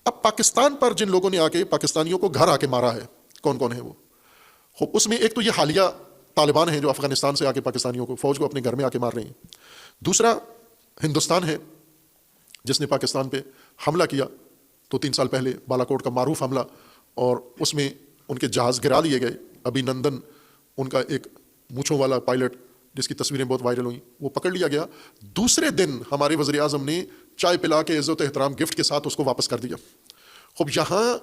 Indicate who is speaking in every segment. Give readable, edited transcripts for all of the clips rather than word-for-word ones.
Speaker 1: اب پاکستان پر جن لوگوں نے آ کے پاکستانیوں کو گھر آ کے مارا ہے، کون کون ہے وہ؟ اس میں ایک تو یہ حالیہ طالبان ہیں جو افغانستان سے آ کے پاکستانیوں کو، فوج کو اپنے گھر میں آ کے مار رہے ہیں۔ دوسرا ہندوستان ہے جس نے پاکستان پہ حملہ کیا 2-3 سال پہلے، بالا کوٹ کا معروف حملہ، اور اس میں ان کے جہاز گرا لیے گئے۔ ابھی نندن ان کا ایک مونچھوں والا پائلٹ جس کی تصویریں بہت وائرل ہوئیں، وہ پکڑ لیا گیا۔ دوسرے دن ہمارے وزیر اعظم نے چائے پلا کے عزت و احترام گفٹ کے ساتھ اس کو واپس کر دیا۔ خوب یہاں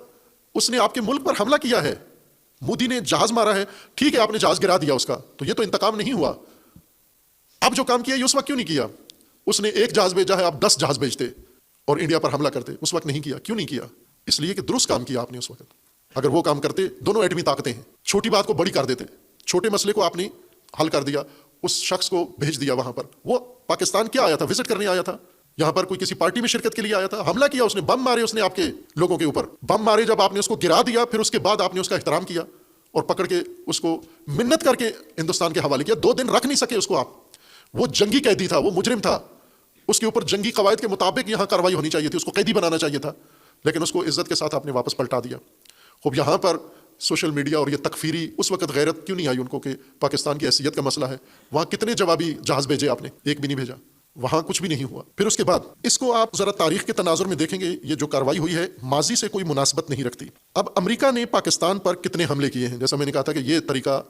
Speaker 1: اس نے آپ کے ملک پر حملہ کیا ہے، مودی نے جہاز مارا ہے، ٹھیک ہے آپ نے جہاز گرا دیا اس کا، تو یہ تو انتقام نہیں ہوا۔ اب جو کام کیا یہ اس وقت کیوں نہیں کیا؟ اس نے ایک جہاز بھیجا ہے، آپ 10 جہاز بھیجتے اور انڈیا پر حملہ کرتے، اس وقت نہیں کیا۔ کیوں نہیں کیا؟ اس لیے کہ درست کام کیا آپ نے اس وقت۔ اگر وہ کام کرتے، دونوں ایٹمی طاقتیں ہیں، چھوٹی بات کو بڑی کر دیتے، چھوٹے مسئلے کو آپ نے حل کر دیا، اس شخص کو بھیج دیا وہاں پر۔ وہ پاکستان کیا آیا تھا؟ وزٹ کرنے آیا تھا، یہاں پر کوئی کسی پارٹی میں شرکت کے لیے آیا تھا، حملہ کیا اس نے، بم مارے اس نے آپ کے لوگوں کے اوپر، بم مارے، جب آپ نے اس کو گرا دیا پھر اس کے بعد آپ نے اس کا احترام کیا اور پکڑ کے اس کو منت کر کے ہندوستان کے حوالے کیا۔ 2 دن رکھ نہیں سکے اس کو آپ، وہ جنگی قیدی تھا، وہ مجرم تھا، اس کے اوپر جنگی قواعد کے مطابق یہاں کارروائی ہونی چاہیے تھی، اس کو قیدی بنانا چاہیے تھا، لیکن اس کو عزت کے ساتھ آپ نے واپس پلٹا دیا۔ خوب یہاں پر سوشل میڈیا اور یہ تکفیری، اس وقت غیرت کیوں نہیں آئی ان کو کہ پاکستان کی حیثیت کا مسئلہ ہے؟ وہاں کتنے جوابی جہاز بھیجے آپ نے؟ ایک بھی نہیں بھیجا، وہاں کچھ بھی نہیں ہوا۔ پھر اس کے بعد اس کو آپ ذرا تاریخ کے تناظر میں دیکھیں گے، یہ جو کارروائی ہوئی ہے ماضی سے کوئی مناسبت نہیں رکھتی۔ اب امریکہ نے پاکستان پر کتنے حملے کیے ہیں؟ جیسا میں نے کہا تھا کہ یہ طریقہ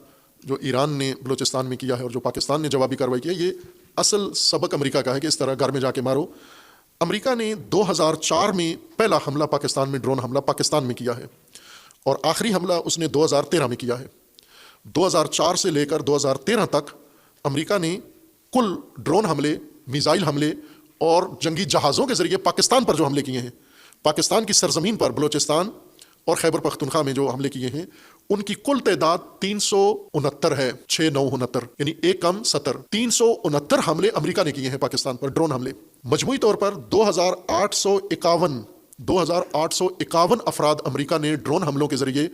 Speaker 1: جو ایران نے بلوچستان میں کیا ہے اور جو پاکستان نے جوابی کارروائی کی ہے، یہ اصل سبق امریکہ کا ہے کہ اس طرح گھر میں جا کے مارو۔ امریکہ نے 2004 میں پہلا حملہ پاکستان میں، ڈرون حملہ پاکستان میں کیا ہے، اور آخری حملہ اس نے 2013 میں کیا ہے۔ 2004 سے لے کر 2013 تک امریکہ نے کل ڈرون حملے، میزائل حملے اور جنگی جہازوں کے ذریعے پاکستان پر جو حملے کیے ہیں، پاکستان کی سرزمین پر بلوچستان اور خیبر پختونخوا میں جو حملے کیے ہیں، ان کی کل تعداد 369 ہے، 6969، یعنی ایک کم 70، 369 حملے امریکہ نے کیے ہیں پاکستان پر، ڈرون حملے۔ مجموعی طور پر 2851 افراد امریکہ نے ڈرون حملوں کے ذریعے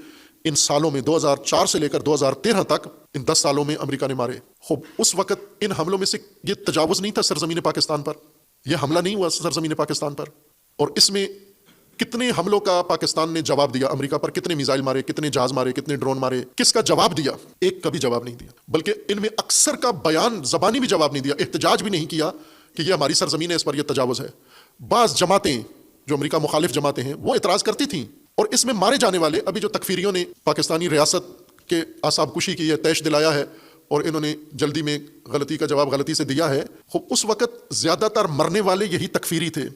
Speaker 1: ان سالوں میں 2004 سے لے کر 2013 تک ان 10 سالوں میں امریکہ نے مارے۔ خوب اس وقت ان حملوں میں سے یہ تجاوز نہیں تھا سرزمین پاکستان پر، یہ حملہ نہیں ہوا سرزمین پاکستان پر، اور اس میں کتنے حملوں کا پاکستان نے جواب دیا امریکہ پر، کتنے میزائل مارے، کتنے جہاز مارے، کتنے ڈرون مارے، کس کا جواب دیا؟ ایک کا بھی جواب نہیں دیا، بلکہ ان میں اکثر کا بیان زبانی بھی جواب نہیں دیا، احتجاج بھی نہیں کیا کہ یہ ہماری سرزمین ہے، اس پر یہ تجاوز ہے۔ بعض جماعتیں جو امریکہ مخالف جماعتیں ہیں وہ اعتراض کرتی تھیں، اور اس میں مارے جانے والے، ابھی جو تکفیریوں نے پاکستانی ریاست کے اعصاب کشی کی ہے، طیش دلایا ہے، اور انہوں نے جلدی میں غلطی کا جواب غلطی سے دیا ہے، خوب اس وقت زیادہ تر مرنے والے یہی تکفیری تھے،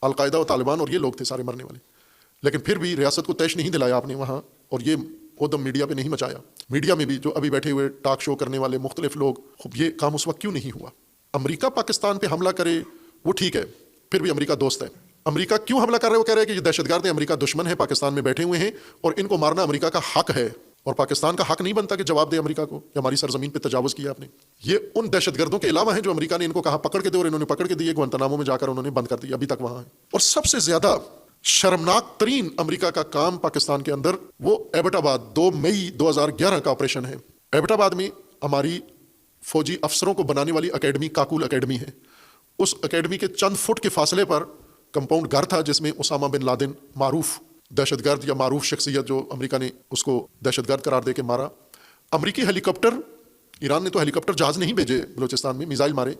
Speaker 1: القاعدہ و طالبان اور یہ لوگ تھے سارے مرنے والے، لیکن پھر بھی ریاست کو طیش نہیں دلایا آپ نے وہاں، اور یہ ادم میڈیا پہ نہیں مچایا۔ میڈیا میں بھی جو ابھی بیٹھے ہوئے ٹاک شو کرنے والے مختلف لوگ، خوب یہ کام اس وقت کیوں نہیں ہوا؟ امریکہ پاکستان پہ حملہ کرے وہ ٹھیک ہے، پھر بھی امریکہ دوست ہے۔ امریکہ کیوں حملہ کر رہے ہیں؟ وہ کہہ رہے ہیں کہ یہ دہشت گرد ہیں، امریکہ دشمن ہے، پاکستان میں بیٹھے ہوئے ہیں اور ان کو مارنا امریکہ کا حق ہے، اور پاکستان کا حق نہیں بنتا کہ جواب دے امریکہ کو کہ ہماری سرزمین پہ تجاوز کیا آپ نے۔ یہ ان دہشت گردوں کے علاوہ ہیں جو امریکہ نے ان کو کہا پکڑ کے دے، اور انہوں نے پکڑ کے دیے، گوانتانامو میں جا کر انہوں نے بند کر دیا، ابھی تک وہاں ہیں۔ اور سب سے زیادہ شرمناک ترین امریکہ کا کام پاکستان کے اندر وہ ایبٹ آباد 2 مئی 2011 کا آپریشن ہے۔ ایبٹ آباد میں ہماری فوجی افسروں کو بنانے والی اکیڈمی کاکول اکیڈمی ہے، اس اکیڈمی کے چند فٹ کے فاصلے پر کمپاؤنڈ گھر تھا جس میں اسامہ بن لادن، معروف دہشت گرد یا معروف شخصیت جو امریکہ نے اس کو دہشت گرد قرار دے کے مارا۔ امریکی ہیلی کاپٹر، ایران نے تو ہیلی کاپٹر جہاز نہیں بھیجے بلوچستان میں، میزائل مارے،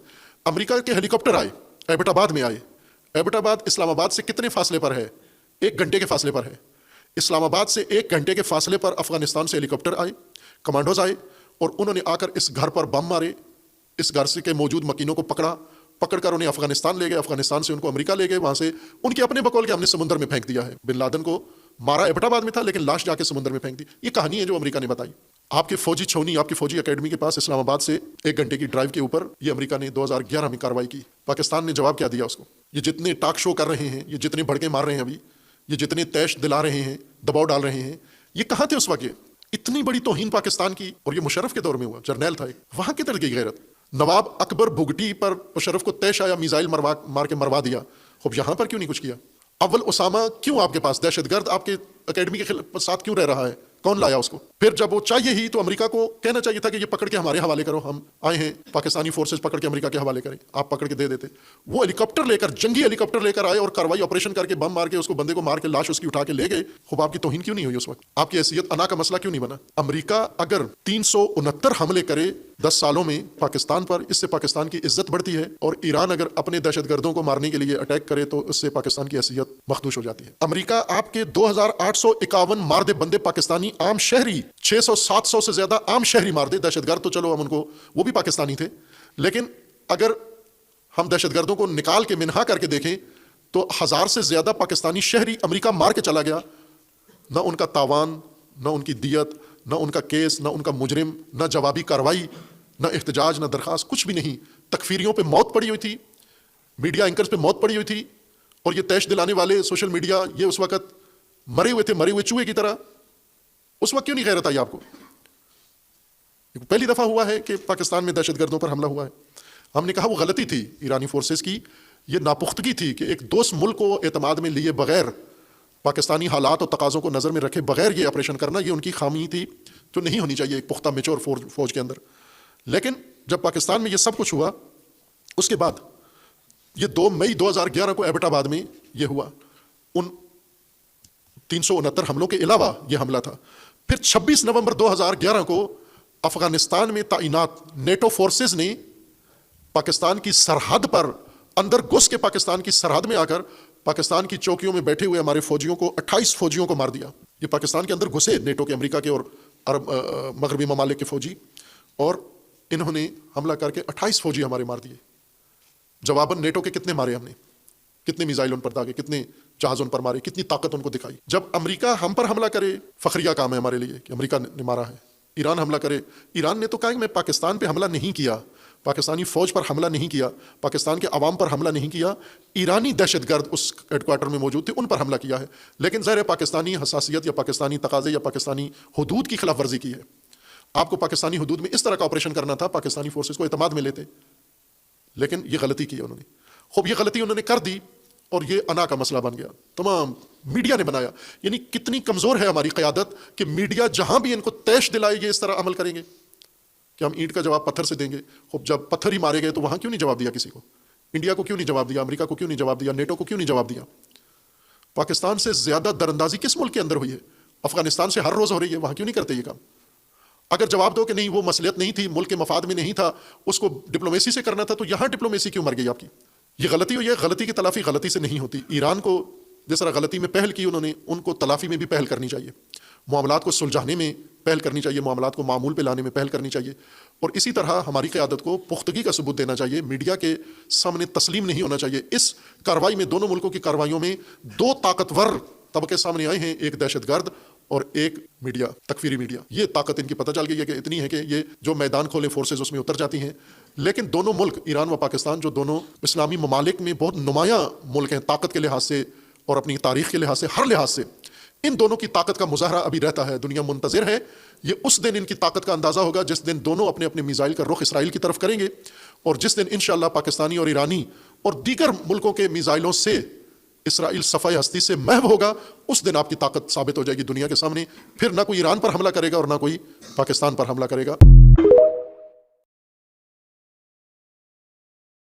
Speaker 1: امریکہ کے ہیلی کاپٹر آئے، ایبٹ آباد میں آئے۔ ایبٹ آباد اسلام آباد سے کتنے فاصلے پر ہے؟ 1 گھنٹے کے فاصلے پر ہے۔ اسلام آباد سے 1 گھنٹے کے فاصلے پر افغانستان سے ہیلی کاپٹر آئے، کمانڈوز آئے، اور انہوں نے آ کر اس گھر پر بم مارے، اس گھر سے کے موجود مکینوں کو پکڑ کر انہیں افغانستان لے گئے، افغانستان سے ان کو امریکہ لے گئے، وہاں سے ان کے اپنے بقول کے ہم نے سمندر میں پھینک دیا ہے۔ بن لادن کو مارا ایبٹ آباد میں تھا، لیکن لاش جا کے سمندر میں پھینک دی۔ یہ کہانی ہے جو امریکہ نے بتائی۔ آپ کے فوجی چھونی، آپ کی فوجی اکیڈمی کے پاس اسلام آباد سے 1 گھنٹے کی ڈرائیو کے اوپر یہ امریکہ نے 2011 میں کارروائی کی۔ پاکستان نے جواب کیا دیا اس کو؟ یہ جتنے ٹاک شو کر رہے ہیں، یہ جتنے بھڑکے مار رہے ہیں ابھی، یہ جتنے طیش دلا رہے ہیں، دباؤ ڈال رہے ہیں، یہ کہاں تھے اس وقت؟ اتنی بڑی توہین پاکستان کی، اور یہ مشرف کے دور میں ہوا، جرنیل تھا ایک، وہاں کدھر گئی غیرت؟ نواب اکبر بھگٹی پر مشرف کو طیش آیا، میزائل مار کے مروا دیا، خوب یہاں پر کیوں نہیں کچھ کیا؟ اول اسامہ کیوں آپ کے پاس دہشت گرد آپ کے اکیڈمی کے ساتھ کیوں رہ رہا ہے؟ کون لایا اس کو؟ پھر جب وہ چاہیے ہی تو امریکہ کو کہنا چاہیے تھا کہ یہ پکڑ کے ہمارے حوالے کرو، ہم آئے ہیں پاکستانی فورسز پکڑ کے امریکہ کے حوالے کریں، آپ پکڑ کے دے دیتے۔ وہ ہیلی کاپٹر لے کر، جنگی ہیلی کاپٹر لے کر آئے اور کاروائی آپریشن کر کے بم مار کے اس کو، بندے کو مار کے لاش اس کی اٹھا کے لے گئے۔ خوب آپ کی توہین کیوں نہیں ہوئی اس وقت؟ آپ کی حیثیت انا کا مسئلہ کیوں نہیں بنا؟ امریکہ اگر 369 حملے کرے 10 سالوں میں پاکستان پر، اس سے پاکستان کی عزت بڑھتی ہے، اور ایران اگر اپنے دہشت گردوں کو مارنے کے لیے اٹیک کرے تو اس سے پاکستان کی حیثیت مخدوش ہو جاتی ہے۔ امریکہ آپ کے 2851 مار دے بندے پاکستانی عام شہری، 600-700 سے زیادہ عام شہری مار دے، دہشت گرد تو چلو ہم ان کو، وہ بھی پاکستانی تھے، لیکن اگر ہم دہشت گردوں کو نکال کے منہا کر کے دیکھیں تو 1000 سے زیادہ پاکستانی شہری امریکہ مار کے چلا گیا، نہ ان کا تاوان، نہ ان کی دیت، نہ ان کا کیس، نہ ان کا مجرم، نہ جوابی کارروائی، نہ احتجاج، نہ درخواست، کچھ بھی نہیں۔ تکفیریوں پہ موت پڑی ہوئی تھی، میڈیا اینکرز پہ موت پڑی ہوئی تھی، اور یہ تیش دلانے والے سوشل میڈیا، یہ اس وقت مرے ہوئے تھے، مرے ہوئے چوہے کی طرح۔ اس وقت کیوں نہیں غیرت آئی آپ کو؟ پہلی دفعہ ہوا ہے کہ پاکستان میں دہشت گردوں پر حملہ ہوا ہے۔ ہم نے کہا وہ غلطی تھی ایرانی فورسز کی، یہ ناپختگی تھی کہ ایک دوست ملک کو اعتماد میں لیے بغیر، پاکستانی حالات اور تقاضوں کو نظر میں رکھے بغیر یہ آپریشن کرنا، یہ ان کی خامی تھی جو نہیں ہونی چاہیے ایک پختہ میچور فوج کے اندر۔ لیکن جب پاکستان میں یہ سب کچھ ہوا، اس کے بعد یہ 2 مئی 2011 کو ایبٹ آباد میں یہ ہوا، ان 369 حملوں کے علاوہ یہ حملہ تھا۔ پھر 26 نومبر 2011 کو افغانستان میں تعینات نیٹو فورسز نے پاکستان کی سرحد پر اندر گھس کے، پاکستان کی سرحد میں آ کر پاکستان کی چوکیوں میں بیٹھے ہوئے ہمارے فوجیوں کو، 28 فوجیوں کو مار دیا۔ یہ پاکستان کے اندر گھسے نیٹو کے، امریکہ کے اور عرب مغربی ممالک کے فوجی، اور انہوں نے حملہ کر کے 28 فوجی ہمارے مار دیے۔ جواباً نیٹو کے کتنے مارے ہم نے، کتنے میزائل ان پر داغے، کتنے جہاز ان پر مارے، کتنی طاقت ان کو دکھائی۔ جب امریکہ ہم پر حملہ کرے، فخریہ کام ہے ہمارے لیے کہ امریکہ نے مارا ہے۔ ایران حملہ کرے، ایران نے تو کہا کہ میں پاکستان پہ حملہ نہیں کیا، پاکستانی فوج پر حملہ نہیں کیا، پاکستان کے عوام پر حملہ نہیں کیا، ایرانی دہشت گرد اس ہیڈ کوارٹر میں موجود تھے، ان پر حملہ کیا ہے۔ لیکن ظاہر پاکستانی حساسیت یا پاکستانی تقاضے یا پاکستانی حدود کی خلاف ورزی کی ہے۔ آپ کو پاکستانی حدود میں اس طرح کا آپریشن کرنا تھا، پاکستانی فورسز کو اعتماد میں لیتے، لیکن یہ غلطی کی انہوں نے۔ خوب یہ غلطی انہوں نے کر دی اور یہ انا کا مسئلہ بن گیا، تمام میڈیا نے بنایا۔ یعنی کتنی کمزور ہے ہماری قیادت کہ میڈیا جہاں بھی ان کو تیش دلائے گے اس طرح عمل کریں گے کہ ہم اینٹ کا جواب پتھر سے دیں گے۔ خوب جب پتھر ہی مارے گئے تو وہاں کیوں نہیں جواب دیا کسی کو؟ انڈیا کو کیوں نہیں جواب دیا؟ امریکہ کو کیوں نہیں جواب دیا؟ نیٹو کو کیوں نہیں جواب دیا؟ پاکستان سے زیادہ دراندازی کس ملک کے اندر ہوئی ہے؟ افغانستان سے ہر روز ہو رہی ہے، وہاں کیوں نہیں کرتے یہ کام؟ اگر جواب دو کہ نہیں وہ مصلحت نہیں تھی، ملک کے مفاد میں نہیں تھا، اس کو ڈپلومیسی سے کرنا تھا، تو یہاں ڈپلومیسی کیوں مر گئی آپ کی؟ یہ غلطی ہوئی ہے، غلطی کی تلافی غلطی سے نہیں ہوتی۔ ایران کو جس طرح غلطی میں پہل کی انہوں نے، ان کو تلافی میں بھی پہل کرنی چاہیے، معاملات کو سلجھانے میں پہل کرنی چاہیے، معاملات کو معمول پہ لانے میں پہل کرنی چاہیے، اور اسی طرح ہماری قیادت کو پختگی کا ثبوت دینا چاہیے، میڈیا کے سامنے تسلیم نہیں ہونا چاہیے۔ اس کارروائی میں، دونوں ملکوں کی کارروائیوں میں 2 طاقتور طبقے سامنے آئے ہیں، ایک دہشت گرد اور ایک میڈیا، تکفیری میڈیا۔ یہ طاقت ان کی پتہ چل گئی ہے کہ اتنی ہے کہ یہ جو میدان کھولے فورسز اس میں اتر جاتی ہیں۔ لیکن دونوں ملک، ایران و پاکستان، جو دونوں اسلامی ممالک میں بہت نمایاں ملک ہیں طاقت کے لحاظ سے اور اپنی تاریخ کے لحاظ سے، ہر لحاظ سے، ان دونوں کی طاقت کا مظاہرہ ابھی رہتا ہے، دنیا منتظر ہے۔ یہ اس دن ان کی طاقت کا اندازہ ہوگا جس دن دونوں اپنے اپنے میزائل کا رخ اسرائیل کی طرف کریں گے، اور جس دن انشاءاللہ پاکستانی اور ایرانی اور دیگر ملکوں کے میزائلوں سے اسرائیل صفحہ ہستی سے محو ہوگا، اس دن آپ کی طاقت ثابت ہو جائے گی دنیا کے سامنے۔ پھر نہ کوئی ایران پر حملہ کرے گا اور نہ کوئی پاکستان پر حملہ کرے گا۔